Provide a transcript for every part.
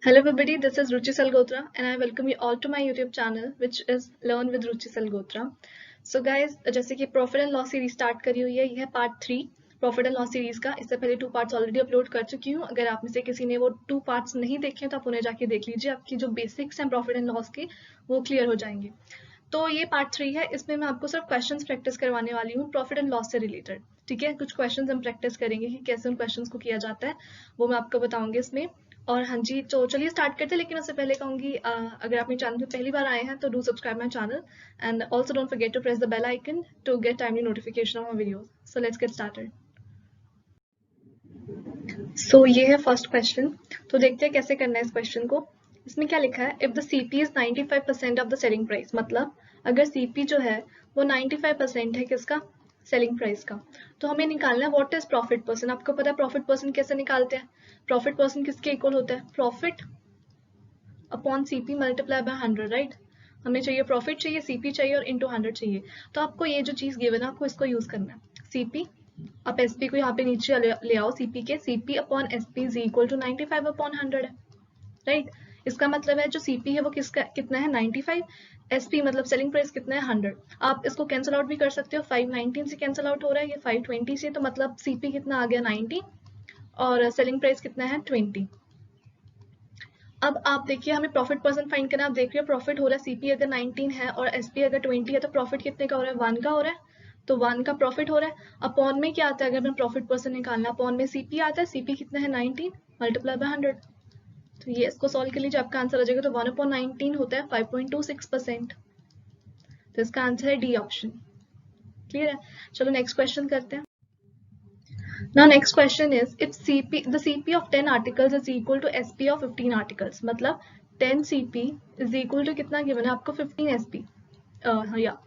Hello everybody, this is Ruchi Salgotra and I welcome you all to my YouTube channel which is Learn with Ruchi Salgotra. So guys, जैसे कि profit and loss series start करी हुई है, यह है part 3 profit and loss series का। इससे पहले 2 पार्ट्स ऑलरेडी अपलोड कर चुकी हूँ। अगर आप में से किसी ने वो 2 पार्ट्स नहीं देखे तो आप उन्हें जाके देख लीजिए, आपकी जो बेसिक्स हैं प्रॉफिट एंड लॉस के वो क्लियर हो जाएंगे। तो ये पार्ट 3 है, इसमें मैं आपको सिर्फ क्वेश्चंस प्रैक्टिस करवाने वाली हूँ प्रॉफिट एंड लॉस से रिलेटेड। ठीक है, कुछ क्वेश्चंस हम प्रैक्टिस करेंगे कि कैसे उन क्वेश्चंस को किया जाता है, वो मैं आपको बताऊंगी इसमें। और हाँ जी, तो चलिए स्टार्ट करते हैं। लेकिन उससे पहले कहूंगी अगर आप मेरे चैनल पे पहली बार आए हैं तो do subscribe my channel and also don't forget to press the bell icon to get timely notification of my videos. So let's get started. So ये है फर्स्ट क्वेश्चन, तो देखते हैं कैसे करना है इस क्वेश्चन को। इसमें क्या लिखा है, if the CP is 95% of the selling price, मतलब अगर सीपी जो है वो 95% है किसका, सेलिंग प्राइस का, तो हमें निकालना है व्हाट इज प्रॉफिट परसेंट। आपको पता है प्रॉफिट परसेंट कैसे निकालते हैं, प्रॉफिट परसेंट किसके इक्वल होता है, profit upon CP multiply by 100, right. हमें चाहिए प्रॉफिट चाहिए, सीपी चाहिए और इंटू 100 चाहिए। तो आपको ये जो चीज गिवन है आपको इसको यूज करना है। सीपी, आप एसपी को यहाँ पे नीचे ले आओ, सीपी के, CP upon SP is equal to 95 upon 100 है, राइट। इसका मतलब है जो सीपी है वो किसका कितना है 95, एसपी मतलब सेलिंग प्राइस कितना है 100। आप इसको कैंसिल आउट भी कर सकते हो, 519 से कैंसिल आउट हो रहा है, ये 520 से, तो मतलब सीपी कितना आ गया 90 और सेलिंग प्राइस कितना है 20। अब आप देखिए हमें प्रॉफिट परसेंट फाइंड करना है। आप देख रहे हो प्रॉफिट हो रहा है, सीपी अगर 19 है और एसपी अगर 20 है तो प्रॉफिट कितने का हो रहा है, 1 का हो रहा है, तो 1 का प्रॉफिट हो रहा है। अपॉन में क्या आता है, अगर मैं प्रॉफिट परसेंट निकालना, अपॉन में सीपी आता है, सीपी कितना है 19 मल्टीप्लाई बाय 100। तो ये इसको सॉल्व कर लीजिए, आपका आंसर आ जाएगा। तो 1/19 होता है 5.26%। तो इसका आंसर है डी ऑप्शन। क्लियर है, चलो नेक्स्ट क्वेश्चन करते हैं। Now next question is, if the CP of 10 articles is equal to SP of 15 articles, मतलब 10 CP is equal to कितना गिवन है आपको 15 SP। या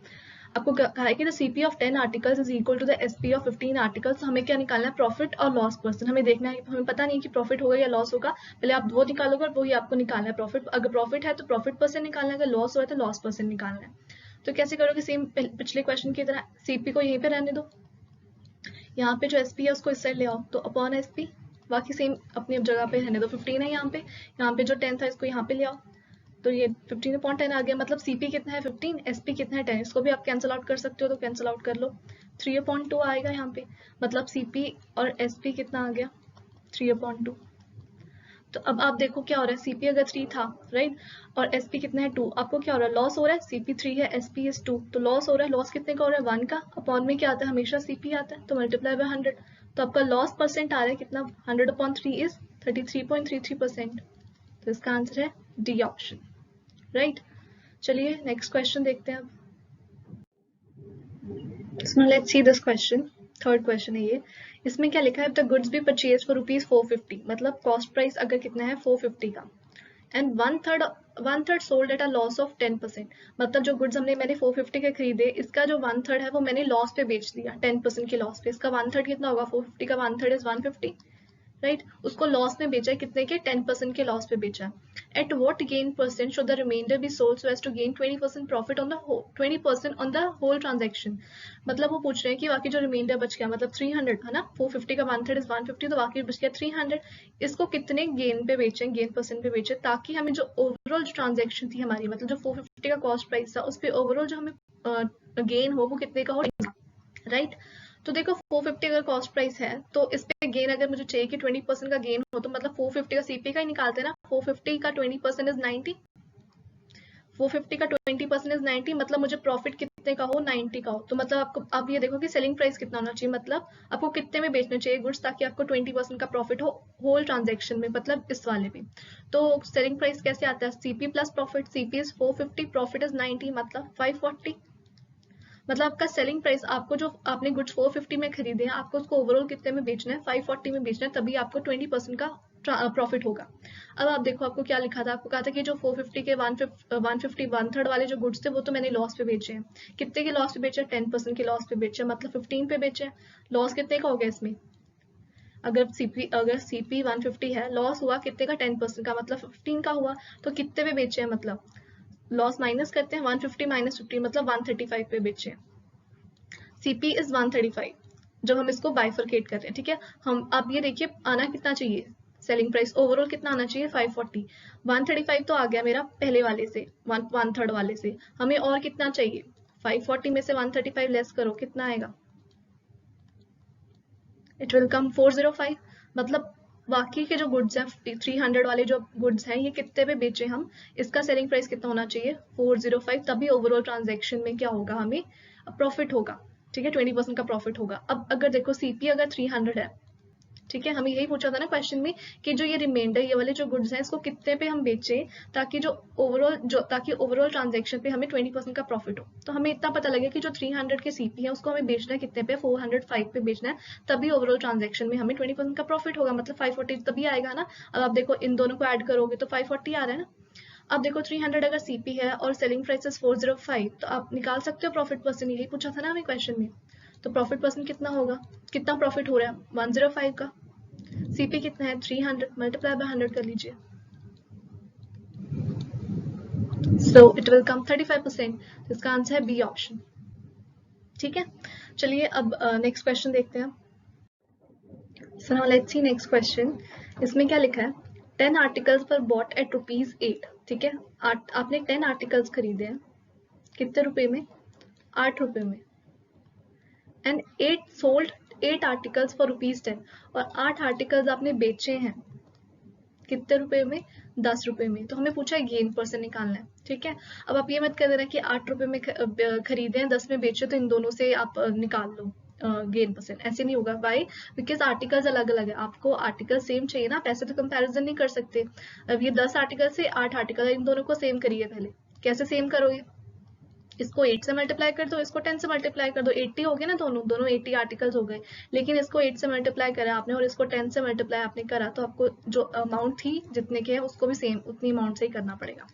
आपको कहा है कि the CP of 10 articles is equal to the SP of 15 articles। हमें क्या निकालना है, प्रॉफिट और लॉस परसेंट। हमें देखना है, हमें पता नहीं कि प्रॉफिट होगा या लॉस होगा, पहले आप वो निकालोगे और वही आपको निकालना है। प्रॉफिट, अगर प्रॉफिट है तो प्रॉफिट परसेंट निकालना है, अगर लॉस हो है तो लॉस परसेंट निकालना है। तो कैसे करोगे, सेम पिछले क्वेश्चन की तरह, सीपी को यहीं पे रहने दो, यहाँ पे जो एसपी है उसको इस साइड ले आओ, तो अपॉन एसपी, बाकी सेम अपनी जगह पे रहने दो। 15 है यहाँ पे जो 10 था इसको यहाँ पे ले आओ, तो ये 15/10 आ गया। मतलब सीपी कितना है 15, एसपी कितना है 10। इसको भी आप कैंसिल आउट कर सकते हो, तो कैंसिल आउट कर लो, 3/2 आएगा यहाँ पे। मतलब सीपी और एसपी कितना आ गया 3/2। तो अब आप देखो क्या हो रहा है, सीपी अगर 3 था, राइट, और एसपी कितना है 2, आपको क्या हो रहा है, लॉस हो रहा है। सीपी 3 है, एसपी इज 2, तो लॉस हो रहा है। लॉस कितने का हो रहा है 1 का, अपॉन में क्या आता है, हमेशा सीपी आता है, तो मल्टीप्लाई बाय 100। तो आपका लॉस परसेंट आ रहा है कितना, 100/3 इज 33.33%। तो इसका आंसर है डी ऑप्शन, राइट। चलिए नेक्स्ट क्वेश्चन देखते हैं अब। Let's see this question, third question है ये। इसमें क्या लिखा है, the goods B purchase for ₹450, मतलब कॉस्ट प्राइस अगर कितना है 450 का, and one third sold at a loss of 10%। मतलब जो गुड्स मैंने 450 के खरीदे, इसका जो 1/3 है वो मैंने लॉस पे बेच दिया, 10% के लॉस पे। इसका 1/3 कितना होगा, 450 का 1/3 इज 150, राइट। उसको लॉस में बेचा है, कितने के, 10% के लॉस पे बेचा है। At what gain percent should the remainder be sold so as to gain 20% profit on the 20% on the whole transaction. मतलब वो पूछ रहे हैं कि बाकी जो रिमाइंडर बच गया, मतलब 300 है ना, 450 का 1/3 इज 150, तो बाकी बच गया 300। इसको कितने गेन पे बेचे, गेन परसेंट पे बेचे, ताकि हमें जो ओवरऑल ट्रांजेक्शन थी हमारी, मतलब जो 450 का कॉस्ट प्राइस था, उस पर ओवरऑल जो हमें गेन हो वो कितने का हो, राइट। तो देखो 450 अगर कॉस्ट प्राइस है तो इस पे गेन अगर मुझे चाहिए कि 20% का गेन हो, तो मतलब 450 का सीपी का ही निकालते हैं ना। 450 का 20% इज 90, 450 का 20% इज 90, मतलब मुझे प्रॉफिट कितने का हो, 90 का हो। तो मतलब आपको आप ये देखो कि सेलिंग प्राइस कितना होना चाहिए, मतलब आपको कितने में बेचना चाहिए गुड्स ताकि आपको 20% का प्रॉफिट हो होल ट्रांजेक्शन में, मतलब इस वाले में। तो सेलिंग प्राइस कैसे आता है, CP plus profit, CP is 450, profit is 90, मतलब 540। मतलब आपका सेलिंग प्राइस, आपको जो आपने गुड्स 450 में खरीदे हैं, आपको उसको ओवरऑल कितने में बेचना है, 540 में बेचना है, तभी आपको 20% का प्रॉफिट होगा। अब आप देखो आपको क्या लिखा था, आपको कहा था कि जो 450 के 150 1/3 वाले जो गुड्स थे वो तो मैंने लॉस पे बेचे हैं। कितने के लॉस पे बेचे, 10% के लॉस पे बेचे, मतलब 15 पे बेचे। लॉस कितने का हो गया इसमें, अगर सीपी 150 है, लॉस हुआ कितने का, 10% का, मतलब 15 का हुआ। तो कितने पे बेचे हैं, मतलब लॉस माइनस करते हैं, 150 माइनस 50 मतलब 135 पे बेचे। सीपी इज 135 जब हम इसको बाइफरकेट कर रहे हैं, ठीक है। हम अब ये देखिए आना कितना चाहिए, सेलिंग प्राइस ओवरऑल कितना आना चाहिए 540। 135 तो आ गया मेरा पहले वाले से, 1/3 वाले से। हमें और कितना चाहिए, 540 में से 135 लेस करो, कितना आएगा, इट विल कम 405। मतलब बाकी के जो गुड्स हैं 300 वाले जो गुड्स हैं ये कितने पे बेचे हम, इसका सेलिंग प्राइस कितना होना चाहिए 405, तभी ओवरऑल ट्रांजैक्शन में क्या होगा, हमें प्रॉफिट होगा। ठीक है, 20% का प्रॉफिट होगा। अब अगर देखो सीपी अगर 300 है, ठीक है, हमें यही पूछा था ना क्वेश्चन में कि जो ये रिमाइंडर ये वाले जो गुड्स हैं इसको कितने पे हम बेचें ताकि ओवरऑल ट्रांजैक्शन पे हमें 20% का प्रॉफिट हो। तो हमें इतना पता लगे कि जो 300 के सीपी है उसको हमें बेचना है कितने पे, 405 पे बेचना है, तभी ओवरऑल ट्रांजैक्शन में हमें 20% का प्रॉफिट होगा, मतलब 540 तभी आएगा ना। अब आप देखो इन दोनों को ऐड करोगे तो 540 आ रहा है ना। अब देखो 300 अगर सीपी है और सेलिंग प्राइस 405, तो आप निकाल सकते हो प्रॉफिट परसेंट, यही पूछा था ना हमें क्वेश्चन में। तो प्रॉफिट परसेंट कितना होगा, कितना प्रॉफिट हो रहा है 105 का, सीपी कितना है 300 मल्टीप्लाई बाय 100 कर लीजिए, सो इट विल कम 35%। इसका आंसर है बी ऑप्शन। ठीक है, चलिए अब नेक्स्ट क्वेश्चन देखते हैं। So now let's see next question. इसमें क्या लिखा है, 10 आर्टिकल्स पर बॉट एट ₹8। ठीक है, आपने 10 आर्टिकल्स खरीदे हैं, कितने रुपए में, 8 रुपए में, एंड 8 सोल्ड 8 आर्टिकल्स फॉर ₹10, और 8 आर्टिकल्स आपने बेचे हैं कितने रुपए में, 10 रुपए में। तो हमें पूछा है गेन परसेंट निकालना है। ठीक है, अब आप ये मत कर देना कि 8 रुपए में खरीदे हैं 10 में बेचे, तो इन दोनों से आप निकाल लो गेन परसेंट, ऐसे नहीं होगा। वाई, बिकॉज आर्टिकल्स अलग अलग है, आपको आर्टिकल सेम चाहिए ना, पैसे तो कंपैरिजन नहीं कर सकते। अब ये 10 आर्टिकल से 8 आर्टिकल, इन दोनों को सेम करिए पहले। कैसे सेम करोगे, इसको 8 से मल्टीप्लाई कर दो, इसको 10 से मल्टीप्लाई कर दो, 80 हो गए ना, दोनों 80 आर्टिकल्स हो गए। लेकिन इसको 8 से मल्टीप्लाई करा आपने और इसको 10 से मल्टीप्लाई आपने करा, तो आपको जो अमाउंट थी जितने के है उसको भी सेम उतनी अमाउंट से ही करना पड़ेगा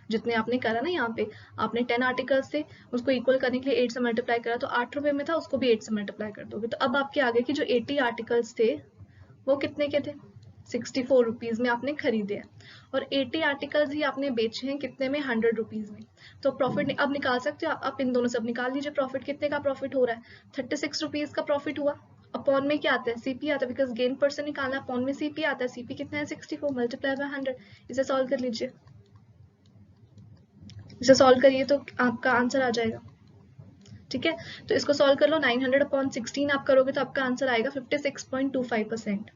जितने आपने करा ना। यहाँ पे आपने 10 आर्टिकल्स से उसको इक्वल करने के लिए 8 से मल्टीप्लाई करा, तो 8 रुपए में था, उसको भी 8 से मल्टीप्लाई कर दोगे। तो अब आपके आगे की जो 80 आर्टिकल्स थे वो कितने के थे, 64 रुपीज में आपने खरीदे हैं, और 80 आर्टिकल्स ही आपने बेचे हैं कितने में, 100 रुपीज में। तो प्रॉफिट अब निकाल सकते हो आप इन दोनों से, अब निकाल लीजिए प्रॉफिट, कितने का प्रॉफिट हो रहा है, 36 रुपीज का प्रॉफिट हुआ। अपॉन में क्या आता है, सीपी आता है, बिकॉज गेन परसेंट निकालना, अपॉन में सीपी आता है, सीपी कितना है 64 मल्टीप्लाई बाय 100। इसे सॉल्व कर लीजिए, इसे सॉल्व करिए तो आपका आंसर आ जाएगा। ठीक है, तो इसको सॉल्व कर लो, 900/16 आप करोगे तो आपका आंसर आएगा 56.25%।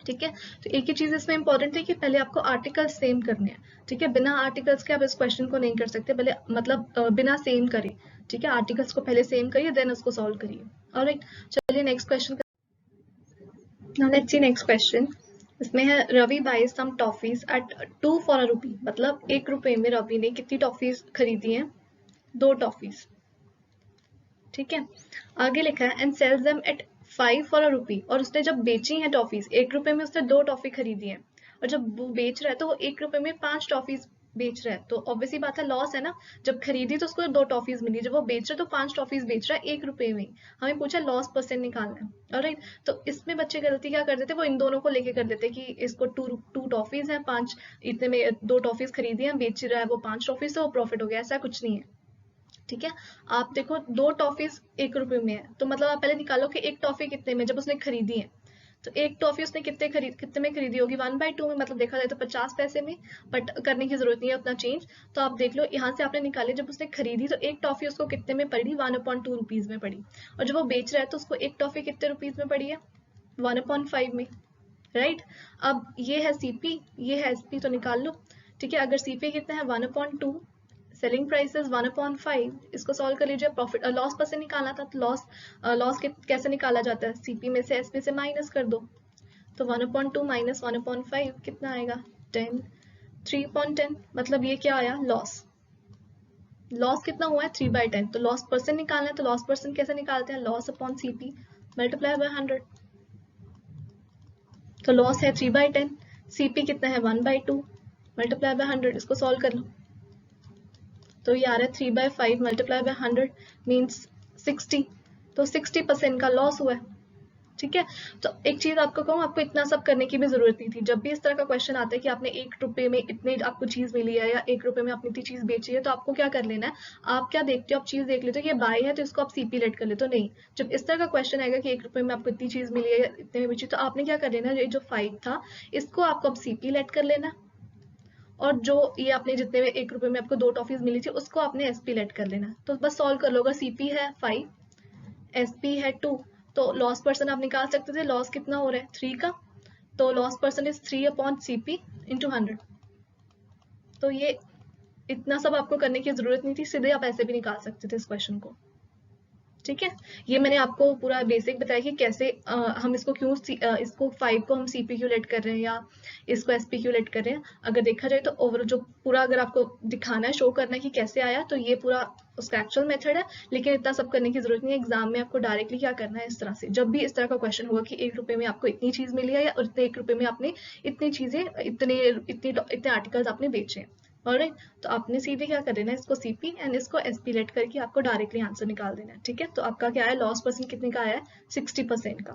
ठीक है, तो एक ही चीज इसमें इंपॉर्टेंट है कि पहले आपको आर्टिकल सेम करने हैं। ठीक है, बिना आर्टिकल्स के आप इस क्वेश्चन को नहीं कर सकते, पहले मतलब बिना सेम करे। ठीक है, आर्टिकल्स को पहले सेम करिए देन उसको सॉल्व करिए। ऑलराइट, चलिए next question. Now let's see next question. इसमें है Ravi buys some toffees at 2 for a rupee, मतलब 1 रुपए में रवि ने कितनी टॉफीज खरीदी हैं, 2 टॉफीज। ठीक है, आगे लिखा है and sells them at 5 for a rupee, और उसने जब बेची हैं टॉफीज, 1 रुपए में उसने 2 टॉफी खरीदी है, और जब वो बेच रहा है तो वो 1 रुपए में 5 टॉफीज बेच रहा है, तो ऑब्वियसली बात है लॉस है ना। जब खरीदी तो उसको 2 टॉफीज मिली, जब वो बेच रहा है तो 5 टॉफीज बेच रहा है 1 रुपए में। हमें पूछा लॉस परसेंट निकालना है। ऑलराइट, तो इसमें बच्चे गलती क्या कर देते, वो इन दोनों को लेके कर देते कि इसको टू टॉफीज है, 5 इतने में 2 टॉफीज खरीदी है, बेच रहा है वो 5 टॉफीज, से वो प्रॉफिट हो गया, ऐसा कुछ नहीं है। ठीक है, आप देखो 2 टॉफीज 1 रुपए में है, तो मतलब आप पहले निकालो कि एक टॉफी कितने में, जब उसने खरीदी है तो एक टॉफी उसने कितने में खरीदी होगी, 1/2 में, मतलब देखा जाए तो 50 पैसे में। बट करने की जरूरत नहीं है उतना चेंज। तो आप देख लो यहाँ से आपने निकाले, जब उसने खरीदी तो एक टॉफी उसको कितने में पड़ी, 1/2 रुपीज में पड़ी, और जब वो बेच रहा है तो उसको एक टॉफी कितने रुपीज में पड़ी है, 1/5 में। राइट, अब ये है सीपी, ये है एसपी, तो निकाल लो। ठीक है, अगर सीपी कितना है 1/2, सेलिंग प्राइस इज 1/5, इसको सॉल्व कर लीजिए। प्रॉफिट लॉस पर से निकालना था, तो लॉस कैसे निकाला जाता है, सीपी में से एसपी से माइनस कर दो, तो 1/2 माइनस 1/5 कितना आएगा, 10, 3/10, मतलब ये क्या आया, लॉस। लॉस कितना हुआ है 3/10, तो लॉस परसेंट निकालना है, तो लॉस परसेंट कैसे निकालते हैं, loss upon CP multiply by 100। तो लॉस है 3/10, सीपी कितना है 1/2 मल्टीप्लाई बाय 100, इसको सॉल्व कर लो। तो ये आ रहा है 3/5 मल्टीप्लाई बाय 100 मीन्स 60, तो 60% का लॉस हुआ है। ठीक है। तो एक चीज आपको कहूँ, आपको इतना सब करने की भी जरूरत नहीं थी। जब भी इस तरह का क्वेश्चन आता है कि आपने 1 रुपए में इतने आपको चीज मिली है या 1 रुपए में आपने इतनी चीज बेची है, तो आपको क्या कर लेना है, आप क्या देखते हो, आप चीज देख लेते हो कि ये बाय है तो इसको आप सीपी लेट कर लेते हो। नहीं, जब इस तरह का क्वेश्चन आएगा कि 1 रुपए में आपको इतनी चीज मिली है या इतने में बेची, तो आपने क्या कर लेना, ये जो 5 था इसको आपको अब सीपी लेट कर लेना, और जो ये आपने जितने में 1 रुपए में आपको 2 टॉफीज मिली थी उसको आपने एसपी लेट कर लेना। तो बस सॉल्व कर लो, अगर सीपी है 5, एसपी है 2, तो लॉस पर्सन आप निकाल सकते थे, लॉस कितना हो रहा है 3 का, तो loss person is 3 upon CP into 100। तो ये इतना सब आपको करने की जरूरत नहीं थी, सीधे आप ऐसे भी निकाल सकते थे इस क्वेश्चन को। ठीक है, ये मैंने आपको पूरा बेसिक बताया कि कैसे हम इसको क्यों इसको 5 को हम सीपी क्यों लेट कर रहे हैं या इसको एसपी क्यों लेट कर रहे हैं। अगर देखा जाए तो ओवर जो पूरा अगर आपको दिखाना है, शो करना है कि कैसे आया, तो ये पूरा उसका एक्चुअल मेथड है। लेकिन इतना सब करने की जरूरत नहीं है, एग्जाम में आपको डायरेक्टली क्या करना है, इस तरह से जब भी इस तरह का क्वेश्चन होगा कि 1 रुपए में आपको इतनी चीज मिली है या इतने 1 रुपए में आपने इतनी चीजें इतने आर्टिकल्स आपने बेचे। ऑलराइट, तो आपने सीधे क्या कर देना है, इसको सीपी एंड इसको एसपी लेट करके आपको डायरेक्टली आंसर निकाल देना है। ठीक है, तो आपका क्या है, लॉस परसेंट कितने का आया है, 60% का।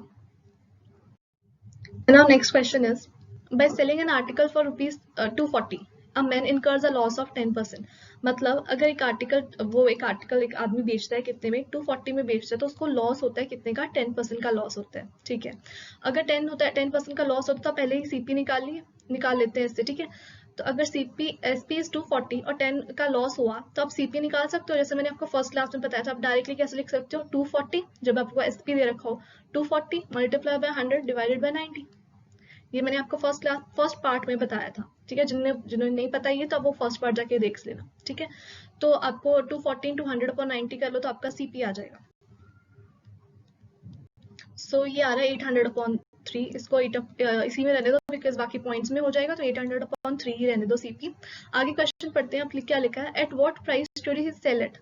Now next question is, by selling an article for rupees 240 a man incurs a loss of 10%। मतलब अगर एक आर्टिकल एक आदमी बेचता है कितने में, 240 में बेचता है, तो उसको लॉस होता है कितने का, 10% का लॉस होता है। ठीक है, अगर 10% का लॉस होता है, पहले ही सीपी निकाल लेते हैं इससे। ठीक है, तो अगर सीपी एसपी इज 240 और 10 का लॉस हुआ, तो आप सीपी निकाल सकते हो। जैसे मैंने आपको फर्स्ट क्लास में बताया था, आप डायरेक्टली कैसे लिख सकते हो, 240 जब आपको एसपी दे रखा हो, 240 मल्टीप्लाई बाय 100 डिवाइडेड बाय 90। ये मैंने आपको फर्स्ट पार्ट में बताया था। ठीक है, जिन्होंने नहीं पता ये, तो आप वो फर्स्ट पार्ट जाके देख लेना। ठीक है, तो आपको 240 टू 100/90 कर लो तो आपका सीपी आ जाएगा। सो ये आ रहा है 800/3। इसको इसी में रहने दो, बिकॉज बाकी पॉइंट्स में हो जाएगा, तो 800/3 ही रहने दो सीपी। आगे क्वेश्चन पढ़ते हैं। आप क्या लिखा है, at what price should he sell it,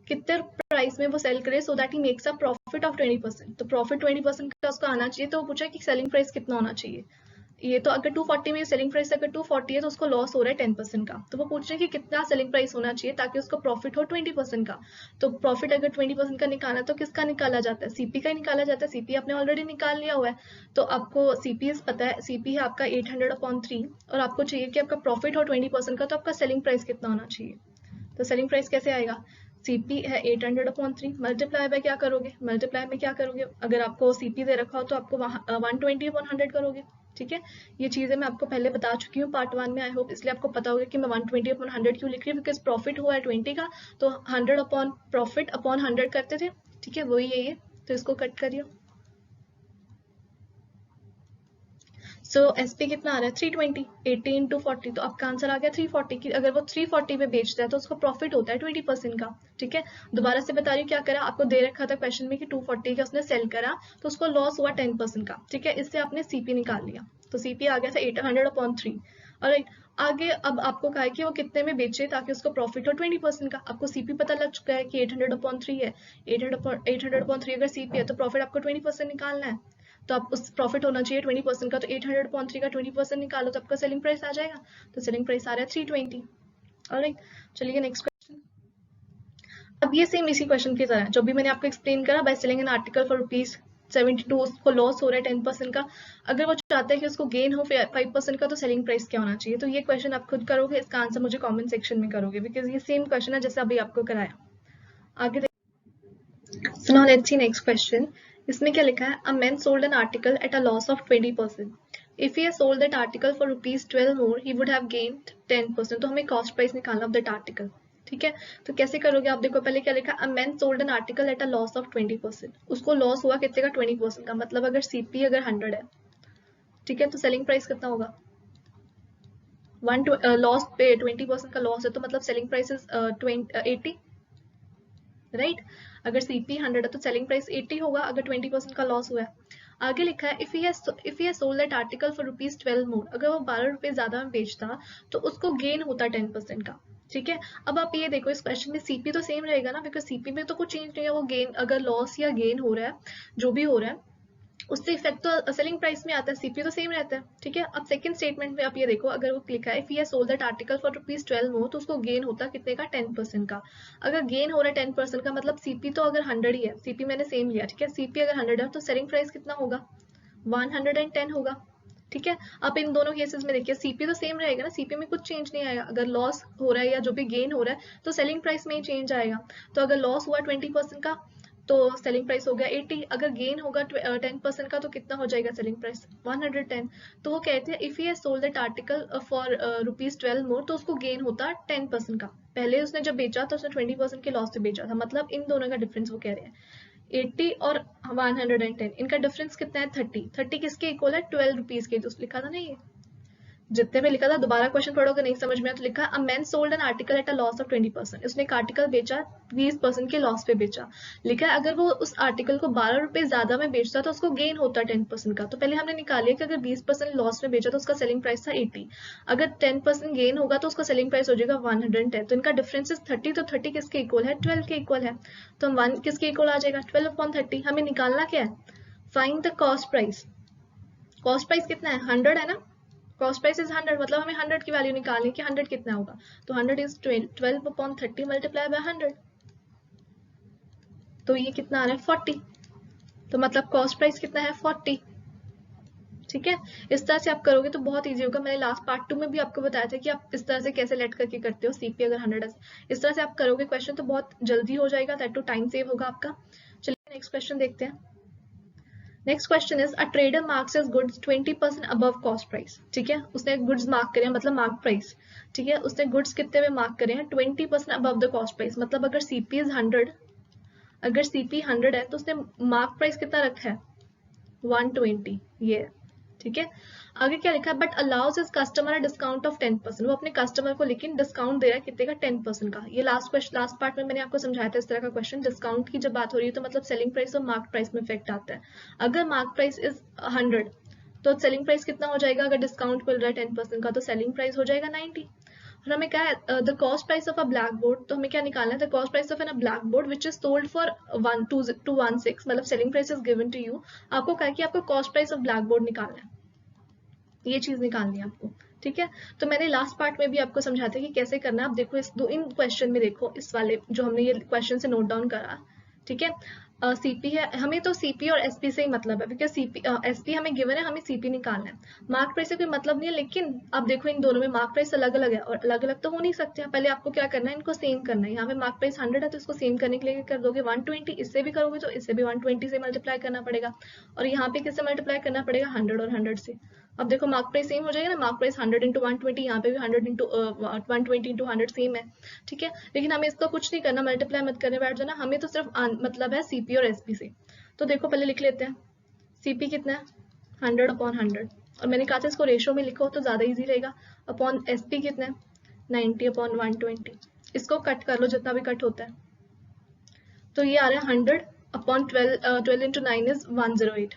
कितने प्राइस में वो सेल करे so that he makes a profit of 20%। तो प्रॉफिट 20% का उसको आना चाहिए। तो वो पूछा कि सेलिंग प्राइस कितना होना चाहिए। ये तो अगर 240 में सेलिंग प्राइस अगर 240 है तो उसको लॉस हो रहा है 10% का। तो वो पूछ रहे हैं कि कितना सेलिंग प्राइस होना चाहिए ताकि उसको प्रॉफिट हो 20% का। तो प्रॉफिट अगर 20% का निकालना है तो किसका निकाला जाता है, सीपी का निकाला जाता है। सीपी आपने ऑलरेडी निकाल लिया हुआ है, तो आपको सीपी पता है, सीपी है आपका 800/3, और आपको चाहिए कि आपका प्रॉफिट हो 20% का, तो आपका सेलिंग प्राइस कितना होना चाहिए। तो सेलिंग प्राइस कैसे आएगा, सीपी है 800/3, मल्टीप्लाई बाय क्या करोगे, मल्टीप्लाई में क्या करोगे, अगर आपको सीपी दे रखा हो तो आपको 120/100 करोगे। ठीक है, ये चीजें मैं आपको पहले बता चुकी हूँ पार्ट 1 में, आई होप, इसलिए आपको पता होगा कि मैं 120/100 क्यों लिख रही हूँ, बिकॉज प्रॉफिट हुआ है 20 का, तो 100 अपॉन प्रॉफिट अपॉन 100 करते थे। ठीक है, वही है ये, तो इसको कट करिए। सो एसपी कितना आ रहा है, 320, 80 इंटू 40, तो आपका आंसर आ गया 340 की। अगर वो 340 में बेचता है तो उसको प्रॉफिट होता है 20% का। ठीक है, दोबारा से बता रही हूँ क्या करा, आपको दे रखा था क्वेश्चन में कि 240 का उसने सेल करा तो उसको लॉस हुआ 10% का। ठीक है, इससे आपने सीपी निकाल लिया, तो सीपी आ गया था 800/3। और आगे अब आपको कहा है कि वो कितने में बेचे ताकि उसको प्रॉफिट हो 20% का। आपको सीपी पता लग चुका है कि 800/3 है, 800/3 अगर सीपी है तो प्रॉफिट आपको 20% निकालना है। तो आप उस प्रॉफिट होना चाहिए 20% का, तो 800/3 का 20% निकालो तो आपका सेलिंग प्राइस आ जाएगा। तो सेलिंग प्राइस आ रहा है 320। ऑलराइट, चलिए नेक्स्ट क्वेश्चन। अब ये सेम इसी क्वेश्चन की तरह जो भी मैंने आपको एक्सप्लेन करा, by selling an article for ₹72 उसको लॉस हो रहा है 10% का। अगर वो चाहता है कि उसको गेन हो 5% का, तो सेलिंग प्राइस क्या होना चाहिए। तो ये क्वेश्चन आप खुद करोगे, इसका आंसर मुझे कमेंट सेक्शन में करोगे, बिकॉज ये सेम क्वेश्चन है जैसे अभी आपको कराया। आगे So now let's see next question. इसमें क्या लिखा है, a man sold an article at a loss of 20%. If he has sold that article for ₹12 more, he would have gained 10%. तो हमें cost price निकालना of that article. ठीक है, तो कैसे करोगे आप देखो, पहले क्या लिखा, a man sold an article at a loss of 20%. उसको लॉस हुआ कितने का, 20% का। मतलब अगर सीपी अगर 100 है, ठीक है, तो सेलिंग प्राइस कितना होगा, लॉस पे 20% का लॉस है, तो मतलब सेलिंग प्राइस इज 80, राइट। अगर सीपी 100 है तो सेलिंग प्राइस 80 होगा अगर 20% का लॉस हुआ है। आगे लिखा है, if he has sold that article for ₹12 मोर, अगर वो 12 रुपए ज्यादा में बेचता तो उसको गेन होता 10% का। ठीक है, अब आप ये देखो, इस क्वेश्चन में सीपी तो सेम रहेगा ना, बिकॉज सीपी में तो कुछ चेंज नहीं है, वो गेन अगर लॉस या गेन हो रहा है, जो भी हो रहा है, उससे इफेक्ट तो सेलिंग प्राइस में आता है, सीपी तो सेम रहता है, ठीक है। अब सेकंड स्टेटमेंट में आप ये देखो, अगर वो लिखा है if he has sold that article for ₹12 मोर, तो उसको गेन होता कितने का, 10% का। अगर गेन हो रहा है 10% का, मतलब सीपी तो अगर 100 ही है, सीपी मैंने सेम लिया, ठीक है, सीपी अगर 100 है तो सेलिंग प्राइस कितना होगा, 110 होगा, ठीक है। आप इन दोनों केसेस में देखिए सीपी तो सेम रहेगा ना, सीपी में कुछ चेंज नहीं आएगा। अगर लॉस हो रहा है या जो भी गेन हो रहा है तो सेलिंग प्राइस में ही चेंज आएगा। तो अगर लॉस हुआ 20% का तो सेलिंग प्राइस हो गया 80, अगर गेन होगा 10% का तो कितना हो जाएगा सेलिंग प्राइस, 110। तो वो कहते हैं if he has sold that article for ₹12 मोर, तो उसको गेन होता 10% का। पहले उसने जब बेचा तो उसने 20% के लॉस से बेचा था, मतलब इन दोनों का डिफरेंस वो कह रहे हैं 80 और 110, इनका डिफरेंस कितना है, 30 किसके इक्वल है, ₹12 के, जो लिखा था ना ये जितने में लिखा था। दोबारा क्वेश्चन पढ़ोगे नहीं समझ में आया तो लिखा a man sold an article at a loss of 20%, उसने एक आर्टिकल बेचा 20% के लॉस पे बेचा। लिखा है अगर वो उस आर्टिकल को ₹12 ज्यादा में बेचता तो उसको गेन होता 10% का। तो पहले हमने निकालिया कि अगर 20% लॉस में बेचा तो उसका सेलिंग प्राइस था 80, अगर 10% गेन होगा तो उसका सेलिंग प्राइस हो जाएगा 110। तो इनका डिफरेंस इज 30, तो 30 किसके इक्वल है, 12 के इक्वल है। तो हम 1 किसके इक्वल आ जाएगा, 12/30। हमें निकालना क्या है, find the cost price. Cost price कितना है, 100 है ना, कॉस्ट प्राइस इज 100, मतलब हमें 100 की वैल्यू निकालनी है कि 100 कितना होगा। तो 100 इज 12/30 मल्टीप्लाई बाय 100, तो ये कितना आ रहा है 40। तो मतलब कॉस्ट प्राइस कितना है 40, ठीक है। इस तरह से आप करोगे तो बहुत इजी होगा। मैंने लास्ट पार्ट 2 में भी आपको बताया था कि आप इस तरह से कैसे लेट करके करते हो सीपी अगर 100 है। इस तरह से आप करोगे क्वेश्चन तो बहुत जल्दी हो जाएगा, दैट टू टाइम सेव होगा आपका। चलिए नेक्स्ट क्वेश्चन देखते हैं। Next question is a trader marks as goods 20% above cost price, ठीक है। उसने गुड्स मार्क करे हैं, मतलब मार्क प्राइस, ठीक है। उसने गुड्स कितने में मार्क करे हैं, 20% अबव द कॉस्ट प्राइस, मतलब अगर सीपी इज 100, अगर सीपी 100 है तो उसने मार्क प्राइस कितना रखा है, 120, ये, ठीक है। आगे क्या लिखा है, but allows is customer discount of 10%, वो अपने कस्टमर को लेकिन डिस्काउंट दे रहा है कितने का, 10% का। ये लास्ट क्वेश्चन, लास्ट पार्ट में मैंने आपको समझाया था इस तरह का क्वेश्चन। डिस्काउंट की जब बात हो रही है तो मतलब सेलिंग प्राइस और मार्क प्राइस में इफेक्ट आता है। अगर मार्क प्राइस इज 100 तो सेलिंग प्राइस कितना हो जाएगा, अगर डिस्काउंट मिल रहा है 10% का तो सेलिंग प्राइस हो जाएगा 90। और हमें क्या है the cost price of a blackboard, तो हमें क्या निकालना है, the cost price of an a blackboard which is sold for 216, मतलब selling price is given to you. आपको क्या है कि आपको cost price of blackboard निकालना है, ये चीज निकालनी है आपको, ठीक है। तो मैंने लास्ट पार्ट में भी आपको समझाते कि कैसे करना है। आप देखो इस इन क्वेश्चन में देखो, इस वाले जो हमने ये क्वेश्चन से नोट डाउन करा, ठीक है। सीपी है, हमें तो सीपी और एसपी से ही मतलब है, बिकॉज सीपी एसपी हमें गिवन है, हमें सीपी निकालना है। मार्क प्राइस से कोई मतलब नहीं है, लेकिन आप देखो इन दोनों में मार्क प्राइस अलग अलग है और अलग अलग तो हो नहीं सकते। पहले आपको क्या करना है, इनको सेम करना है। यहाँ पे मार्क प्राइस 100 है तो इसको सेम करने के लिए कर दोगे 120, इससे भी करोगे तो इससे भी 120 से मल्टीप्लाई करना पड़ेगा, और यहाँ पे किससे मल्टीप्लाई करना पड़ेगा, 100 और 100 से। अब देखो मार्क प्राइस सेम हो जाएगा ना, मार्क प्राइस 100 इंटू 120, यहाँ पे भी 100 इंटू 120 इंटू 100 सेम है, ठीक है। लेकिन हमें इसका कुछ नहीं करना, मल्टीप्लाई मत करने बैठ जाना, हमें तो सिर्फ मतलब है सीपी और एसपी से। तो देखो पहले लिख लेते हैं, सीपी कितना है 100/100, और मैंने कहा था इसको रेशो में लिखो तो ज्यादा इजी रहेगा। अपॉन एसपी कितना है 90/120, इसको कट कर लो जितना भी कट होता है, तो ये आ रहा है 100/12, 12 इंटू 9 इज 108,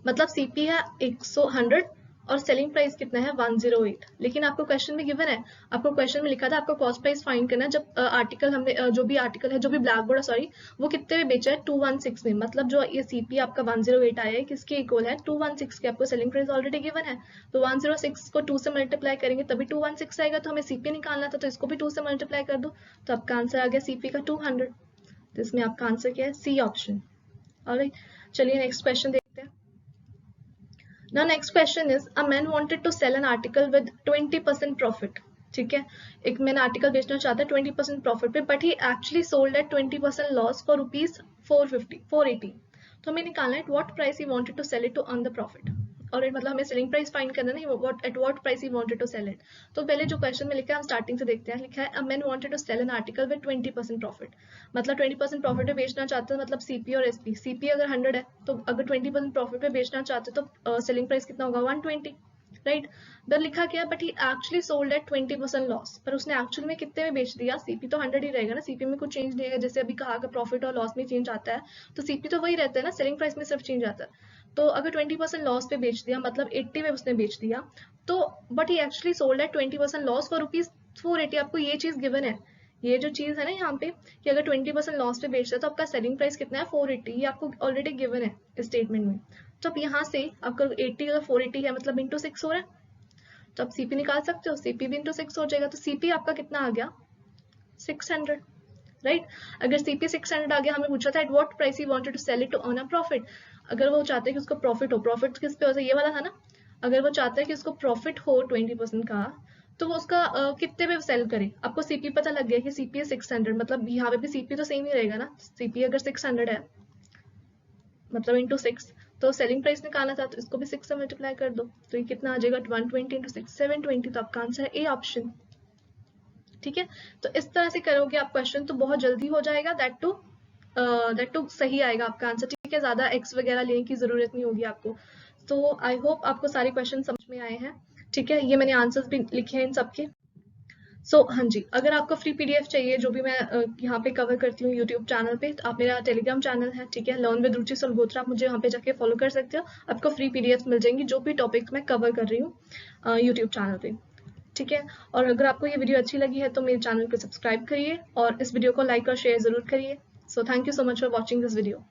मतलब सीपी है 100 और सेलिंग प्राइस कितना है 108। लेकिन आपको क्वेश्चन में गिवन है, आपको क्वेश्चन में लिखा था आपको कॉस्ट प्राइस फाइंड करना है। जब आर्टिकल हमने जो भी आर्टिकल है, जो भी ब्लैक बोर्ड सॉरी, वो कितने में बेचा है 216 में, मतलब जो ये सीपी आपका 108 आया है किसके इक्वल है 216 के। आपको सेलिंग प्राइस ऑलरेडी गिवन है, तो 106 को 2 से मल्टीप्लाई करेंगे तभी 216 आएगा। तो हमें सीपी निकालना था तो इसको भी 2 से मल्टीप्लाई कर दो, तो आपका आंसर आ गया सीपी का 200। तो इसमें आपका आंसर क्या है, सी ऑप्शन। ऑलराइट, चलिए नेक्स्ट क्वेश्चन देखते हैं। Now next question is a man wanted to sell an article with 20% profit, ठीक है। एक मैन आर्टिकल बेचना चाहता है 20% प्रॉफिट पे, but he actually sold at 20% loss for ₹480। तो हमें निकालना है what price he wanted to sell it to earn the profit, और मतलब हमें सेलिंग प्राइस फाइंड करना है, at what price he wanted to sell it. तो पहले जो क्वेश्चन में लिखा है हम स्टार्टिंग से देखते हैं। लिखा है a man wanted to sell an article with 20% profit, मतलब 20% प्रॉफिट पे बेचना चाहते हैं, मतलब सीपी और एसपी। सीपी अगर 100 है तो अगर 20% प्रॉफिट पे बेचना चाहते हैं तो सेलिंग प्राइस कितना होगा 120, राइट। इधर लिखा क्या है, but he actually sold at 20% loss, पर उसने एक्चुअल में कितने में बेच दिया। सीपी तो 100 ही रहेगा ना, सीपी में कुछ चेंज नहीं है, जैसे अभी कहा अगर प्रॉफिट और लॉस में चेंज आता है तो सीपी तो वही रहता है ना, सेलिंग प्राइस में सिर्फ चेंज आता है। तो अगर 20% लॉस पे बेच दिया, मतलब 80 में उसने बेच दिया, तो but he actually sold at 20% loss for ₹480। आपको ये चीज गिवन है ये जो चीज है ना यहाँ पे कि अगर 20% लॉस पे बेच रहा है तो आपका सेलिंग प्राइस कितना है 480, ये आपको ऑलरेडी गिवन है इस स्टेटमेंट में। तो अब यहाँ से आपका 80 अगर 480 है मतलब इंटू 6 हो रहा है, तो आप सीपी निकाल सकते हो, सीपी भी इंटू 6 हो जाएगा। तो सीपी आपका कितना आ गया 600, राइट। अगर सीपी 600 आ गया, हमें पूछा था at what price he wanted to sell it to earn a profit. अगर वो चाहते हैं कि उसको प्रॉफिट हो, प्रॉफिट किस पे हो, ये वाला था ना, अगर वो चाहते हैं कि उसको प्रॉफिट हो 20% का, तो वो उसका कितने पे सेल करे। आपको सीपी पता लग गया कि सीपी है 600, मतलब यहाँ पे भी सीपी तो सेम ही रहेगा ना, सीपी अगर 600 है मतलब इंटू 6, तो सेलिंग प्राइस निकालना था तो इसको भी 6 से मल्टीप्लाई कर दो, तो ये कितना आ जाएगा 120 इंटू 6 720। तो आपका आंसर है ए ऑप्शन, ठीक है। तो इस तरह से करोगे आप क्वेश्चन तो बहुत जल्दी हो जाएगा, दैट टू सही आएगा आपका आंसर, ठीक है। ज्यादा एक्स वगैरह लेने की जरूरत नहीं होगी आपको। तो आई होप आपको सारे क्वेश्चन समझ में आए हैं, ठीक है। ये मैंने आंसर्स भी लिखे हैं इन सबके। हाँ जी, अगर आपको फ्री पीडीएफ चाहिए जो भी मैं यहाँ पे कवर करती हूँ यूट्यूब चैनल पे, तो आप मेरा टेलीग्राम चैनल है, ठीक है, लर्न विद रुचि सलगोत्रा, आप मुझे यहाँ पे जाके फॉलो कर सकते हो। आपको फ्री पीडीएफ मिल जाएंगी जो भी टॉपिक मैं कवर कर रही हूँ यूट्यूब चैनल पे, ठीक है। और अगर आपको ये वीडियो अच्छी लगी है तो मेरे चैनल को सब्सक्राइब करिए और इस वीडियो को लाइक और शेयर जरूर करिए। So thank you so much for watching this video.